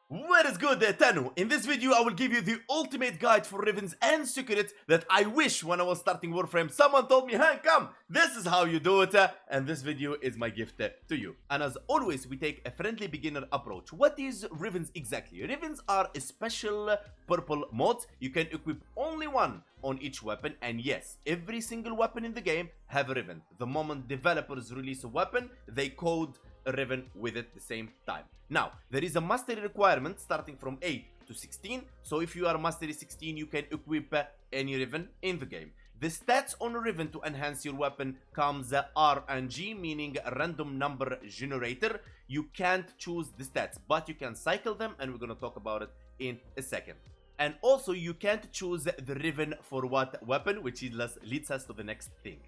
What is good, Tanu? In this video, I will give you the ultimate guide for Rivens and secrets that I wish when I was starting Warframe, someone told me, hey, come, this is how you do it, and this video is my gift to you. And as always, we take a friendly beginner approach. What is Rivens exactly? Rivens are a special purple mods. You can equip only one on each weapon, and yes, every single weapon in the game have a Riven. The moment developers release a weapon, they code a Riven with it the same time. Now, there is a mastery requirement starting from 8 to 16, so if you are mastery 16, you can equip any Riven in the game. The stats on a Riven to enhance your weapon comes RNG, meaning a random number generator. You can't choose the stats, but you can cycle them, and we're gonna talk about it in a second. And also, you can't choose the Riven for what weapon, which leads us to the next thing.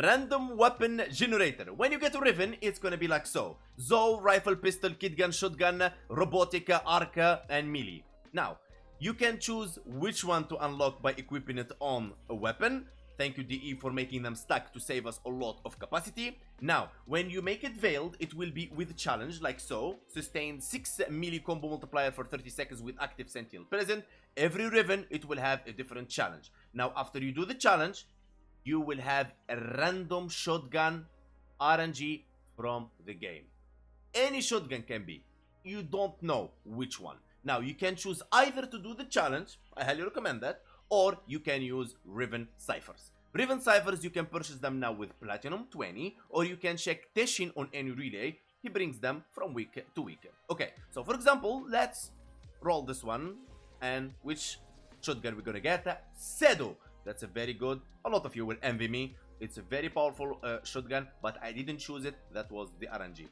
Random weapon generator. When you get a Riven, it's gonna be like so: Zoe, rifle, pistol, kit gun, shotgun, robotic, arc, and melee. Now, you can choose which one to unlock by equipping it on a weapon. Thank you, DE, for making them stack to save us a lot of capacity. Now, when you make it veiled, it will be with challenge, like so. Sustain 6 melee combo multiplier for 30 seconds with active sentinel present. Every Riven, it will have a different challenge. Now, after you do the challenge, you will have a random shotgun RNG from the game. Any shotgun can be. You don't know which one. Now, you can choose either to do the challenge, I highly recommend that, or you can use Riven Ciphers. Riven Ciphers, you can purchase them now with Platinum 20, or you can check Teshin on any relay. He brings them from week to week. Okay, so for example, let's roll this one. And which shotgun we're gonna get? Sedo. That's a very good. A lot of you will envy me. It's a very powerful shotgun, but I didn't choose it. That was the RNG.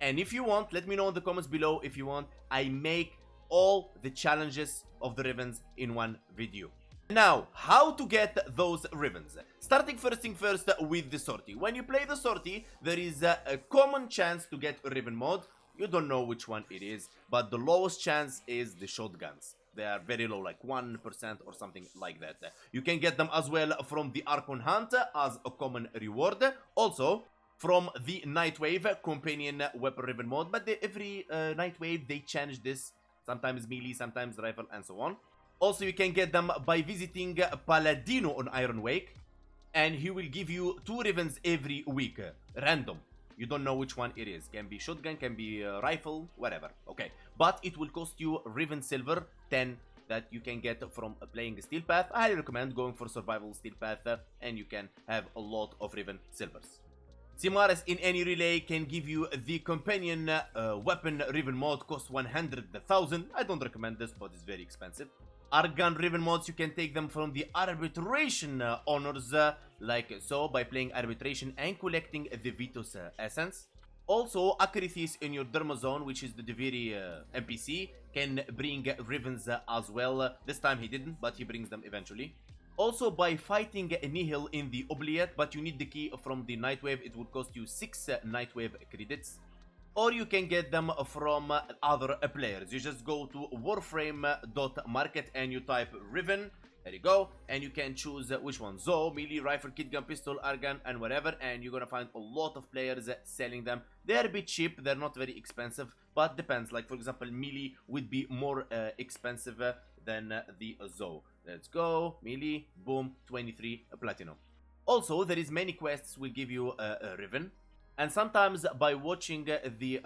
And if you want, let me know in the comments below if you want. I make all the challenges of the Rivens in one video. Now, how to get those Rivens? Starting first thing first with the sortie. When you play the sortie, there is a common chance to get a Riven mod. You don't know which one it is, but the lowest chance is the shotguns. They are very low, like 1% or something like that. You can get them as well from the Archon Hunt as a common reward. Also, from the Nightwave companion weapon Riven mod. But every Nightwave, they change this. Sometimes melee, sometimes rifle, and so on. Also, you can get them by visiting Paladino on Iron Wake. And he will give you 2 Rivens every week. Random. You don't know which one it is. Can be shotgun, can be rifle, whatever. Okay. But it will cost you Riven Silver 10 that you can get from playing a Steel Path. I highly recommend going for Survival Steel Path and you can have a lot of Riven Silvers. Simaris in any relay can give you the companion weapon Riven mod, cost 100,000. I don't recommend this, but it's very expensive. Argan Riven mods, you can take them from the arbitration honors, like so, by playing arbitration and collecting the Vitus essence. Also, Acrithis in your Dermazone, which is the Deviri NPC, can bring Rivens as well. This time he didn't, but he brings them eventually. Also, by fighting Nihil in the Oubliette, but you need the key from the Nightwave, it would cost you 6 Nightwave credits. Or you can get them from other players. You just go to warframe.market and you type Riven. There you go. And you can choose which one. Zoe, melee, rifle, kit gun, pistol, argan, and whatever. And you're gonna find a lot of players selling them. They're a bit cheap. They're not very expensive. But depends. Like, for example, melee would be more expensive than the Zoe. Let's go. Melee. Boom. 23 platinum. Also, there is many quests will give you a Riven. And sometimes by watching the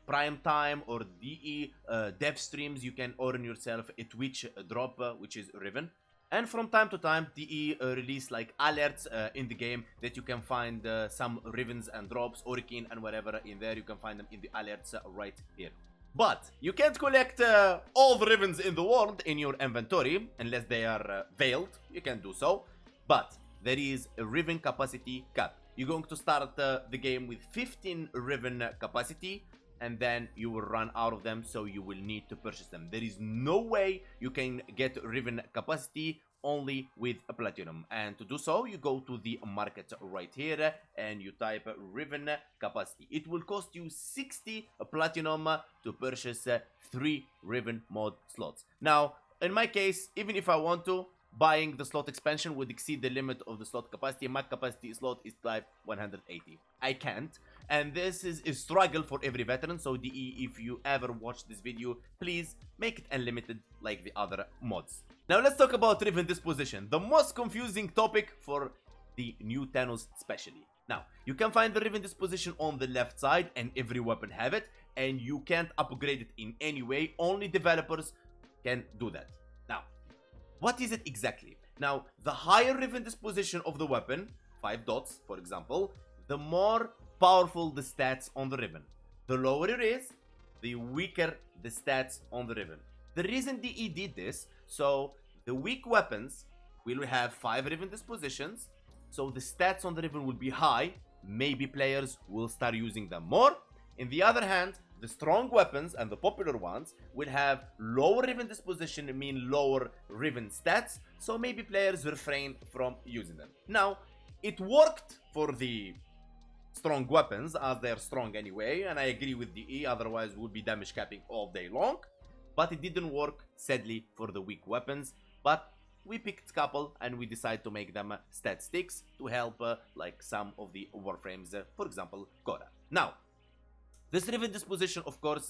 Prime Time or DE dev streams, you can earn yourself a Twitch drop, which is Riven. And from time to time, DE release like alerts in the game that you can find some Rivens and drops, Orkin and whatever in there. You can find them in the alerts right here. But you can't collect all the Rivens in the world in your inventory unless they are veiled. You can do so. But there is a Riven capacity cap. You're going to start the game with 15 Riven capacity, and then you will run out of them, so you will need to purchase them. There is no way you can get Riven capacity only with a platinum. And to do so, you go to the market right here, and you type Riven capacity. It will cost you 60 platinum to purchase 3 Riven mod slots. Now, in my case, even if I want to, buying the slot expansion would exceed the limit of the slot capacity. Max capacity slot is type 180. I can't. And this is a struggle for every veteran. So DE, if you ever watch this video, please make it unlimited like the other mods. Now let's talk about Riven disposition, the most confusing topic for the new Thanos especially. Now, you can find the Riven disposition on the left side and every weapon have it, and you can't upgrade it in any way. Only developers can do that. Now, what is it exactly? Now, the higher Riven disposition of the weapon, 5 dots for example, the more powerful the stats on the Riven. The lower it is, the weaker the stats on the Riven. The reason DE did this, so the weak weapons will have 5 Riven dispositions, so the stats on the Riven will be high. Maybe players will start using them more. In the other hand, the strong weapons and the popular ones will have lower Riven disposition, mean lower Riven stats, so maybe players refrain from using them. Now, it worked for the strong weapons as they are strong anyway, and I agree with DE, otherwise would be damage capping all day long. But it didn't work, sadly, for the weak weapons. But we picked a couple and we decided to make them stat sticks to help like some of the Warframes, for example, Korra. Now, this Riven disposition, of course,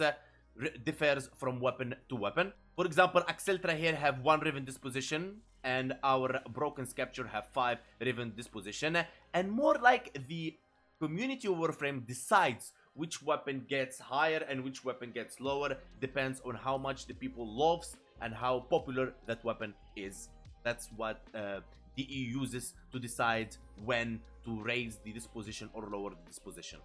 differs from weapon to weapon. For example, Axeltra here have 1 Riven disposition, and our Broken Scepter have 5 Riven disposition. And more like the community of Warframe decides which weapon gets higher and which weapon gets lower, depends on how much the people loves and how popular that weapon is. That's what DE uses to decide when to raise the disposition or lower the disposition.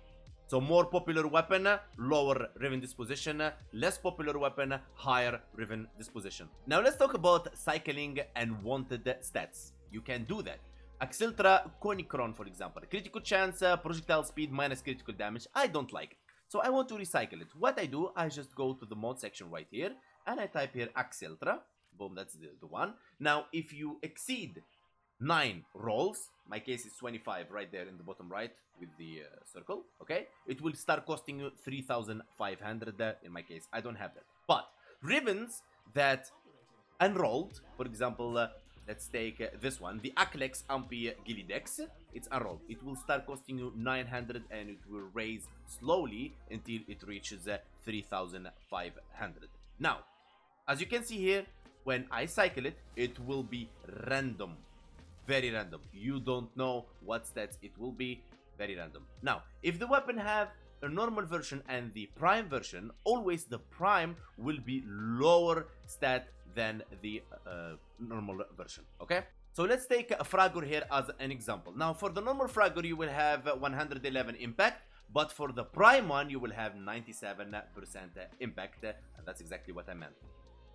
So more popular weapon, lower Riven disposition, less popular weapon, higher Riven disposition. Now let's talk about cycling and wanted stats. You can do that. Axiltra Conicron, for example, critical chance, projectile speed minus critical damage. I don't like it, so I want to recycle it. What I do, I just go to the mod section right here and I type here Axiltra. Boom, that's the one. Now, if you exceed 9 rolls, my case is 25 right there in the bottom right with the circle, okay? It will start costing you 3,500 in my case. I don't have that. But Rivens that unrolled, for example, let's take this one, the Aklex Ampi Gilidex. It's unrolled. It will start costing you 900 and it will raise slowly until it reaches 3,500. Now, as you can see here, when I cycle it, it will be random. Very random. You don't know what stats it will be. Very random. Now, if the weapon have a normal version and the prime version, always the prime will be lower stat than the normal version, okay? So let's take a Fragor here as an example. Now, for the normal Fragor, you will have 111 impact, but for the prime one, you will have 97% impact, and that's exactly what I meant.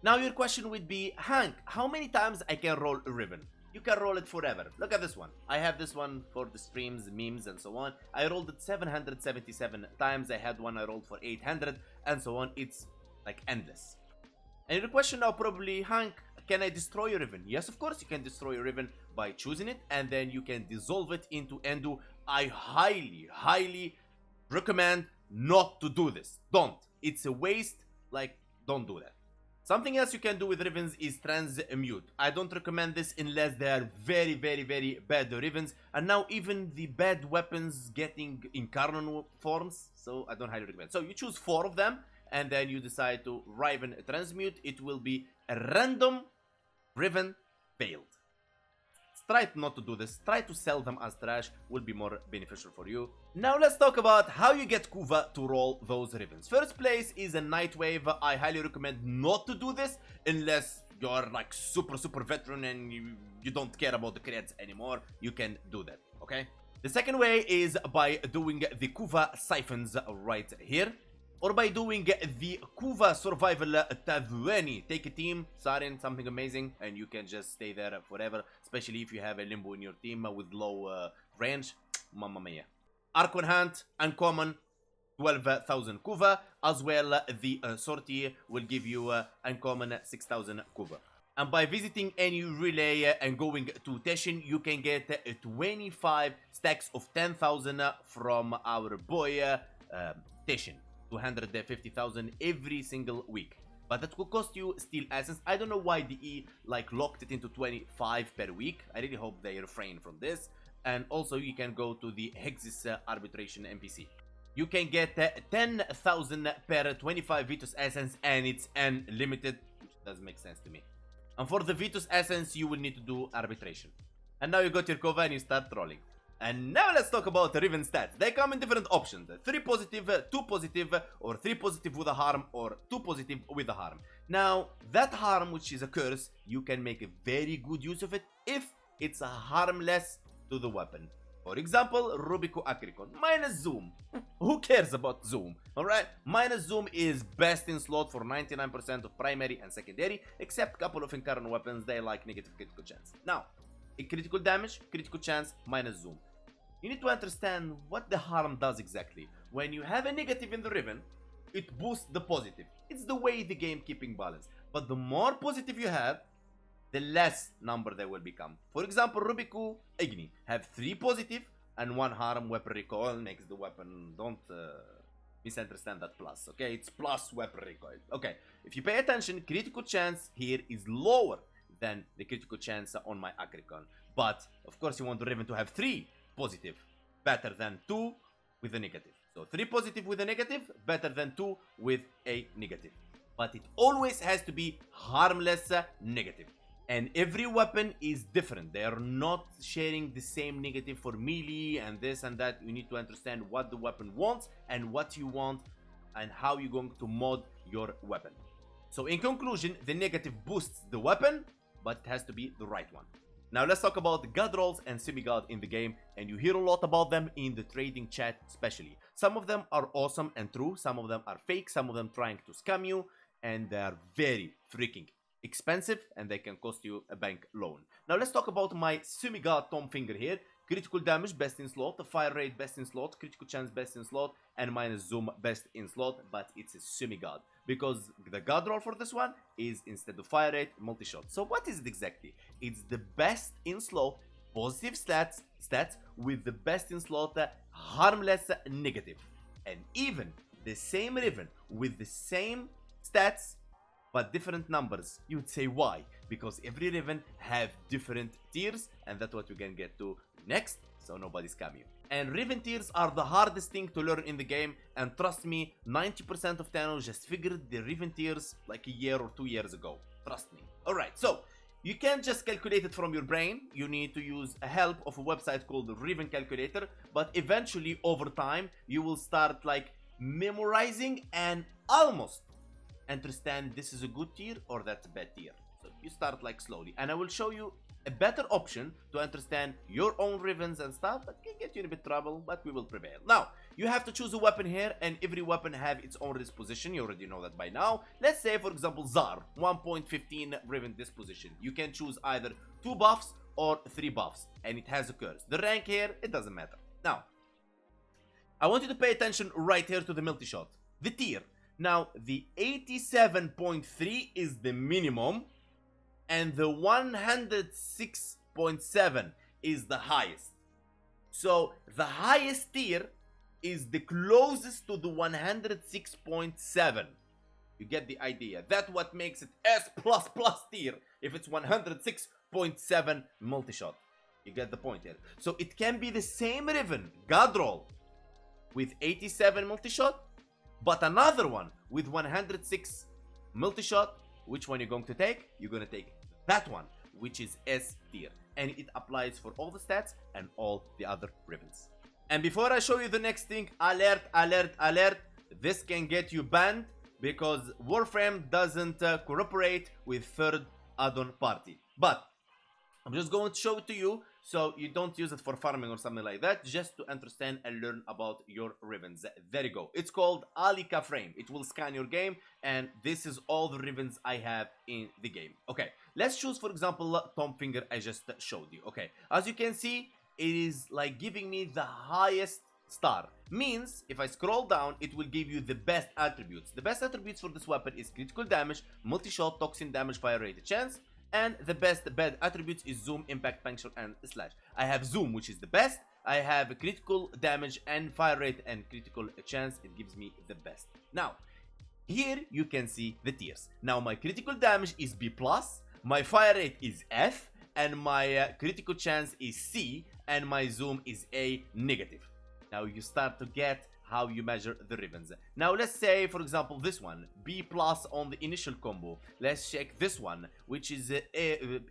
Now, your question would be, Hank, how many times I can roll a Riven? You can roll it forever. Look at this one. I have this one for the streams, memes, and so on. I rolled it 777 times. I had one I rolled for 800, and so on. It's like endless. And your question now probably, Hank, can I destroy your Riven? Yes, of course you can destroy your Riven by choosing it, and then you can dissolve it into Endu. I highly recommend not to do this. Don't. It's a waste. Like, don't do that. Something else you can do with Rivens is transmute. I don't recommend this unless they are very bad Rivens. And now even the bad weapons getting incarnate forms, so I don't highly recommend. So you choose 4 of them, and then you decide to Riven transmute. It will be a random Riven failed. Try not to do this. Try to sell them as trash, will be more beneficial for you. Now let's talk about how you get Kuva to roll those Rivens. First place is a Nightwave. I highly recommend not to do this unless you're like super veteran and you don't care about the creds anymore. You can do that, okay? The second way is by doing the Kuva siphons right here, or by doing the Kuva Survival Tavueni. Take a team, Sarin, something amazing, and you can just stay there forever, especially if you have a Limbo in your team with low range. Mamma mia. Archon Hunt, uncommon, 12,000 Kuva, as well the Sortie will give you uncommon 6,000 Kuva. And by visiting any relay and going to Teshin, you can get 25 stacks of 10,000 from our boy Teshin. 250,000 every single week. but that could cost you steel essence. I don't know why DE like locked it into 25 per week. I really hope they refrain from this. And also you can go to the Hexis arbitration NPC. You can get 10,000 per 25 Vitus essence, and it's unlimited, which doesn't make sense to me. And for the Vitus essence, you will need to do arbitration. And now you got your Kova and you start trolling. And now let's talk about the Riven stats. They come in different options. 3 positive, 2 positive, or 3 positive with a harm, or 2 positive with a harm. Now, that harm, which is a curse, you can make a very good use of it if it's a harmless to the weapon. For example, Rubico Acricon, minus zoom. Who cares about zoom? Alright, minus zoom is best in slot for 99% of primary and secondary, except a couple of Incarnate weapons, they like negative critical chance. Now, in critical damage, critical chance, minus zoom. You need to understand what the harm does exactly. When you have a negative in the Riven, it boosts the positive. It's the way the game keeping balance. But the more positive you have, the less number they will become. For example, Rubiku Igni have 3 positive and 1 harm. Weapon recoil makes the weapon, don't misunderstand that plus, okay? It's plus weapon recoil. Okay, if you pay attention, critical chance here is lower than the critical chance on my Acricon. But, of course, you want the Riven to have 3 positive, better than 2 with a negative. So 3 positive with a negative, better than 2 with a negative. But it always has to be harmless negative. And every weapon is different. They are not sharing the same negative for melee and this and that. You need to understand what the weapon wants and what you want and how you're going to mod your weapon. So in conclusion, the negative boosts the weapon, but it has to be the right one. Now let's talk about the god rolls and semi-god in the game, and you hear a lot about them in the trading chat especially. Some of them are awesome and true, some of them are fake, some of them trying to scam you, and they are very freaking expensive and they can cost you a bank loan. Now let's talk about my semi-god Tom Finger here. Critical damage best in slot, fire rate best in slot, critical chance best in slot, and minus zoom best in slot, but it's a semi-god because the god roll for this one is instead of fire rate multi-shot. So what is it exactly? It's the best in slot positive stats with the best in slot harmless negative, and even the same Riven with the same stats but different numbers. You would say why? Because every Riven have different tiers, and that's what we can get to next, so nobody scam you. And Riven tiers are the hardest thing to learn in the game, and trust me, 90% of Thanos just figured the Riven tiers like a year or 2 years ago. Trust me. Alright, so you can't just calculate it from your brain. You need to use a help of a website called the Riven Calculator, but eventually over time you will start like memorizing and almost understand this is a good tier or that's a bad tier. So you start like slowly, and I will show you a better option to understand your own Rivens and stuff that can get you in a bit trouble, but we will prevail. Now, you have to choose a weapon here, and every weapon have its own disposition. You already know that by now. Let's say, for example, Zar, 1.15 Riven disposition. You can choose either 2 buffs or 3 buffs, and it has a curse. The rank here, it doesn't matter. Now, I want you to pay attention right here to the multi-shot. The tier. Now, the 87.3 is the minimum, and the 106.7 is the highest. So, the highest tier is the closest to the 106.7. You get the idea. That's what makes it S++ tier if it's 106.7 multi-shot. You get the point here. So, it can be the same Riven, God roll, with 87 multi-shot, but another one with 106 multi-shot. Which one you're going to take? You're going to take that one, which is S tier, and it applies for all the stats and all the other Rivens. And before I show you the next thing, alert, alert, alert, this can get you banned because Warframe doesn't cooperate with third add-on party. But I'm just going to show it to you so you don't use it for farming or something like that, just to understand and learn about your Rivens. There you go. It's called Alika Frame. It will scan your game, and this is all the Rivens I have in the game. Okay, let's choose, for example, Tom Finger I just showed you. Okay, as you can see, it is like giving me the highest star. Means, if I scroll down, it will give you the best attributes. The best attributes for this weapon is critical damage, multi-shot, toxin damage, fire rate chance. And the best bad attributes is zoom, impact, puncture, and slash. I have zoom, which is the best. I have critical damage and fire rate and critical chance. It gives me the best. Now, Here you can see the tiers. Now my critical damage is B+, my fire rate is F, and my critical chance is C, and my zoom is A negative. Now you start to get how you measure the Rivens. Now let's say, for example, this one, B+ on the initial combo. Let's check this one, which is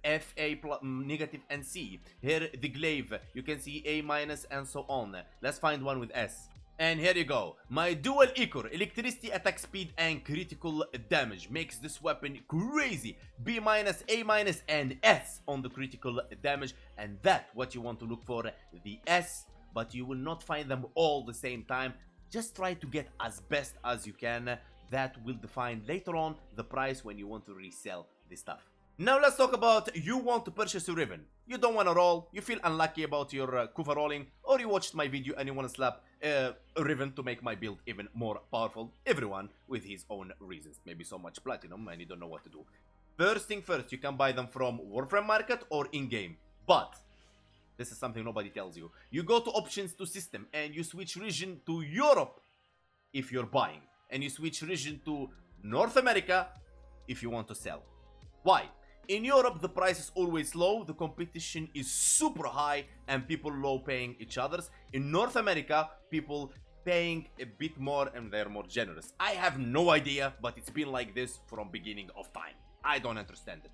F, A+, negative, and C. Here the glaive, you can see A-, and so on. Let's find one with S. And here you go. My dual Ichor, electricity, attack speed, and critical damage makes this weapon crazy. B-, A-, and S on the critical damage. And that's what you want to look for, the S. But you will not find them all the same time. Just try to get as best as you can. That will define later on the price when you want to resell this stuff. Now let's talk about you want to purchase a Riven. You don't want to roll, you feel unlucky about your Kufa rolling, or you watched my video and you want to slap a Riven to make my build even more powerful. Everyone with his own reasons. Maybe so much platinum and you don't know what to do. First thing first, you can buy them from Warframe market or in-game. But this is something nobody tells you. You go to options to system and you switch region to Europe if you're buying. And you switch region to North America if you want to sell. Why? In Europe, the price is always low, the competition is super high, and people low paying each other's. In North America, people paying a bit more and they're more generous. I have no idea, but it's been like this from beginning of time. I don't understand it.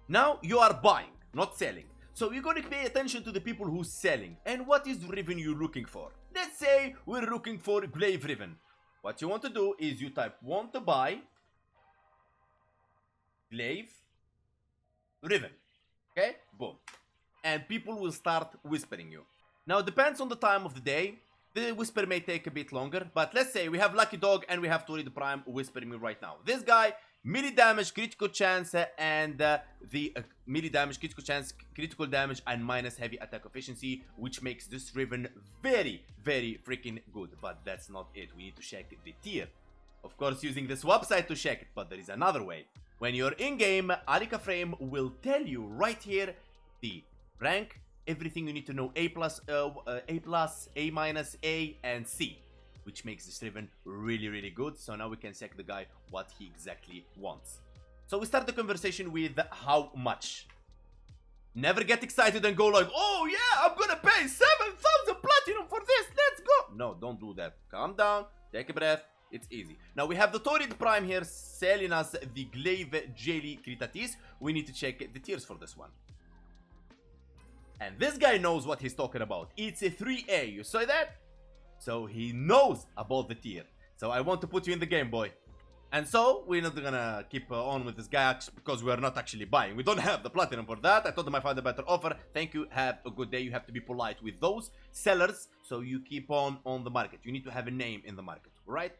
Now, you are buying, not selling. So you're going to pay attention to the people who's selling. And what is the Riven you're looking for? Let's say we're looking for Glaive Riven. What you want to do is you type want to buy Glaive Riven. Okay? Boom. And people will start whispering you. Now it depends on the time of the day. The whisper may take a bit longer. But let's say we have Lucky Dog and we have Tori the Prime whispering me right now. This guy, melee damage, critical chance, and melee damage, critical chance, critical damage, and minus heavy attack efficiency, which makes this Riven very, very freaking good. But that's not it. We need to check the tier. Of course, using this website to check it, but there is another way. When you're in-game, Warframe will tell you right here the rank, everything you need to know, A+, A-, A, and C, which makes this Riven really, really good. So now we can check the guy what he exactly wants. So we start the conversation with how much. Never get excited and go like, oh yeah, I'm gonna pay 7,000 platinum for this, let's go. No, don't do that. Calm down, take a breath. It's easy. Now we have the Tori the Prime here selling us the Glaive Jelly Critatis. We need to check the tiers for this one. And this guy knows what he's talking about. It's a 3A, you saw that? So he knows about the tier. So I want to put you in the game, boy. And so we're not gonna keep on with this guy because we are not actually buying. We don't have the platinum for that. I told him I found a better offer. Thank you, have a good day. You have to be polite with those sellers. So you keep on the market. You need to have a name in the market, right?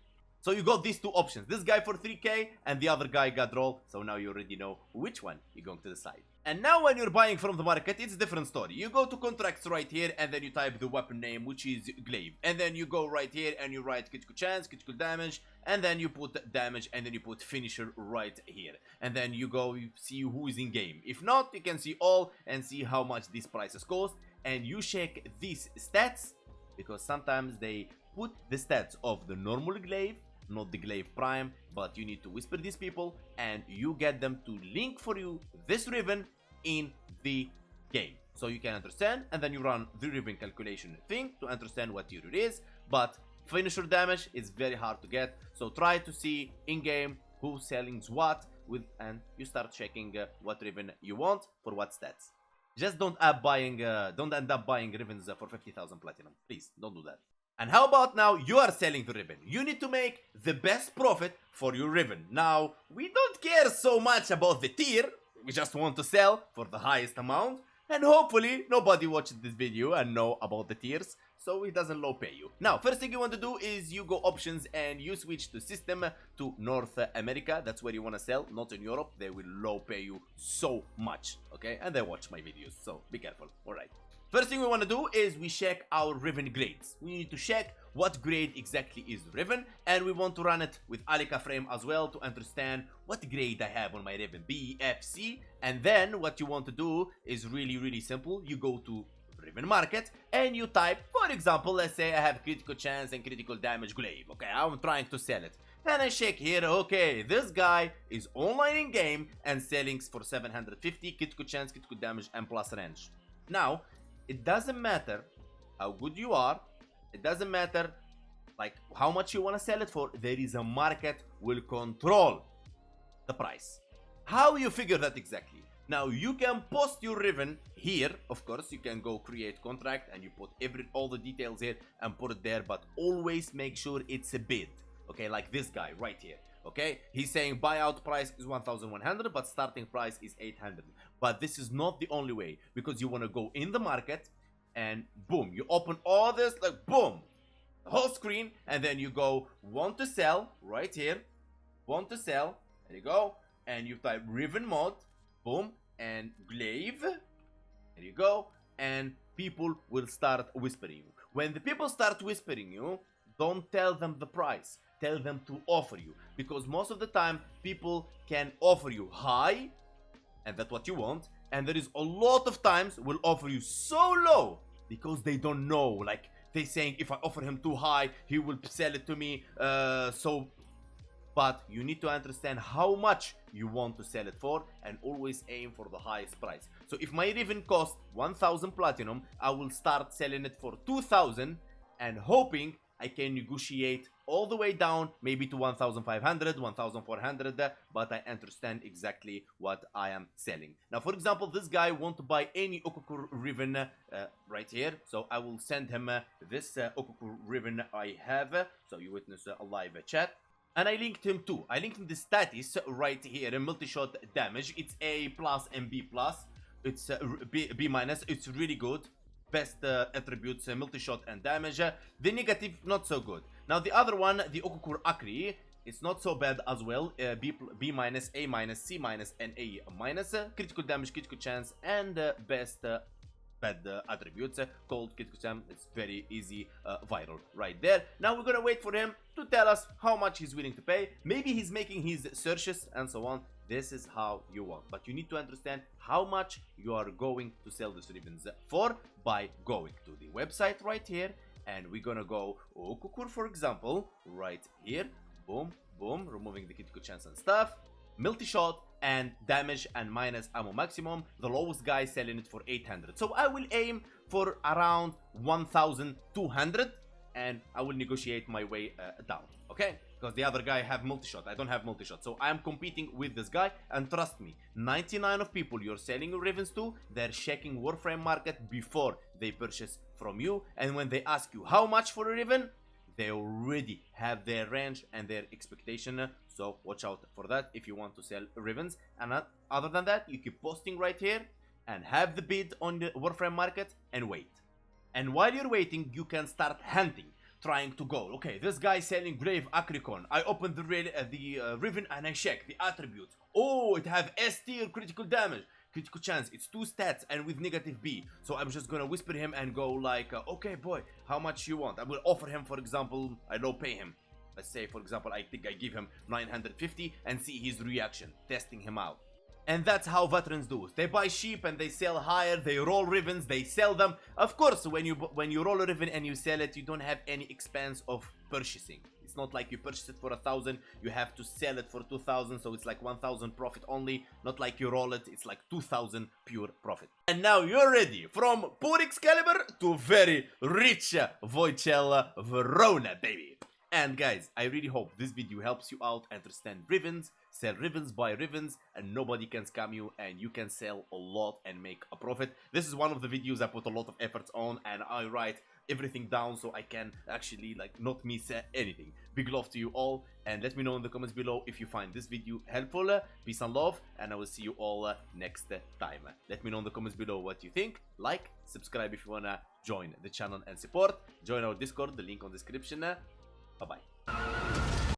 So you got these two options. This guy for 3K and the other guy got roll. So now you already know which one you're going to decide. And now when you're buying from the market, it's a different story. You go to contracts right here and then you type the weapon name, which is Glaive. And then you go right here and you write critical chance, critical damage. And then you put damage and then you put finisher right here. And then you go, you see who is in game. If not, you can see all and see how much these prices cost. And you check these stats because sometimes they put the stats of the normal Glaive, not the Glaive Prime, but you need to whisper these people and you get them to link for you this Riven in the game. So you can understand and then you run the Riven calculation thing to understand what tier it is. But finisher damage is very hard to get. So try to see in-game who's selling what with and you start checking what Riven you want for what stats. Just don't end up buying Rivens for 50,000 platinum. Please don't do that. And how about now you are selling the Riven? You need to make the best profit for your Riven. Now, we don't care so much about the tier. We just want to sell for the highest amount. And hopefully, nobody watched this video and know about the tiers. So it doesn't low pay you. Now, first thing you want to do is you go options and you switch to system to North America. That's where you want to sell, not in Europe. They will low pay you so much. Okay? And they watch my videos. So be careful. Alright. First thing we want to do is we check our Riven grades. We need to check what grade exactly is Riven, and we want to run it with Warframe as well to understand what grade I have on my Riven, B, F, C. And then what you want to do is really, really simple. You go to Riven Market and you type, for example, let's say I have critical chance and critical damage Glaive. Okay, I'm trying to sell it. And I check here, okay, this guy is online in game and selling for 750, critical chance, critical damage, and plus range. Now, it doesn't matter how good you are, it doesn't matter like how much you want to sell it for, there is a market will control the price. How you figure that exactly? Now you can post your Riven here, of course you can go create contract and you put all the details here and put it there, but always make sure it's a bid. Okay, like this guy right here. Okay, he's saying buyout price is 1,100 but starting price is 800. But this is not the only way, because you want to go in the market and boom, you open all this, like boom, the whole screen, and then you go want to sell right here, want to sell, there you go, and you type Riven mod, boom, and glaive, there you go, and people will start whispering you. When the people start whispering you, don't tell them the price, tell them to offer you, because most of the time people can offer you high, and that's what you want, and there is a lot of times will offer you so low because they don't know, like they saying if I offer him too high he will sell it to me, but you need to understand how much you want to sell it for and always aim for the highest price. So if my Riven cost 1000 platinum, I will start selling it for 2000 and hoping I can negotiate all the way down, maybe to 1500, 1400, but I understand exactly what I am selling. Now, for example, this guy wants to buy any Okukur Riven right here, so I will send him this Okukur Riven I have, so you witness a live chat. And I linked him too. I linked him the status right here, multi-shot damage. It's A plus and B plus. It's B minus. It's really good. Best attributes, multi-shot and damage. The negative, not so good. Now the other one, the Okukur Akri, it's not so bad as well. B minus, A minus, C minus, and A minus. Critical damage, critical chance, and best bad attributes called critical chance. It's very easy, viral right there. Now we're gonna wait for him to tell us how much he's willing to pay. Maybe he's making his searches and so on. This is how you want, but you need to understand how much you are going to sell this Rivens for by going to the website right here, and we're gonna go Okukur, for example, right here, boom, boom, removing the critical chance and stuff, multi-shot and damage and minus ammo maximum. The lowest guy selling it for 800, so I will aim for around 1200 and I will negotiate my way down, okay? Because the other guy have multi-shot, I don't have multi-shot, so I am competing with this guy. And trust me, 99 of people you're selling Rivens to, they're checking Warframe market before they purchase from you, and when they ask you how much for a Riven, they already have their range and their expectation, so watch out for that if you want to sell Rivens. And other than that, you keep posting right here and have the bid on the Warframe market and wait. And while you're waiting, you can start hunting, trying to go, okay, this guy selling Grave Acricon. I open the Riven and I check the attributes. Oh, it have S tier critical damage, critical chance, it's 2 stats and with negative B. So I'm just gonna whisper him and go like, okay boy, how much you want? I will offer him, for example, I low pay him. Let's say, for example, I think I give him 950 and see his reaction, testing him out. And that's how veterans do. They buy cheap and they sell higher. They roll Rivens, they sell them. Of course, when you roll a Riven and you sell it, you don't have any expense of purchasing. It's not like you purchase it for 1,000, you have to sell it for 2,000, so it's like 1,000 profit only. Not like you roll it, it's like 2,000 pure profit. And now you're ready, from poor Excalibur to very rich Wojciech Verona, baby. And guys, I really hope this video helps you out understand Rivens, sell Rivens, buy Rivens, and nobody can scam you, and you can sell a lot and make a profit. This is one of the videos I put a lot of efforts on, and I write everything down so I can actually like not miss anything. Big love to you all, and let me know in the comments below if you find this video helpful. Peace and love, and I will see you all next time. Let me know in the comments below what you think. Like, subscribe if you wanna join the channel and support. Join our Discord, the link on the description. Bye-bye.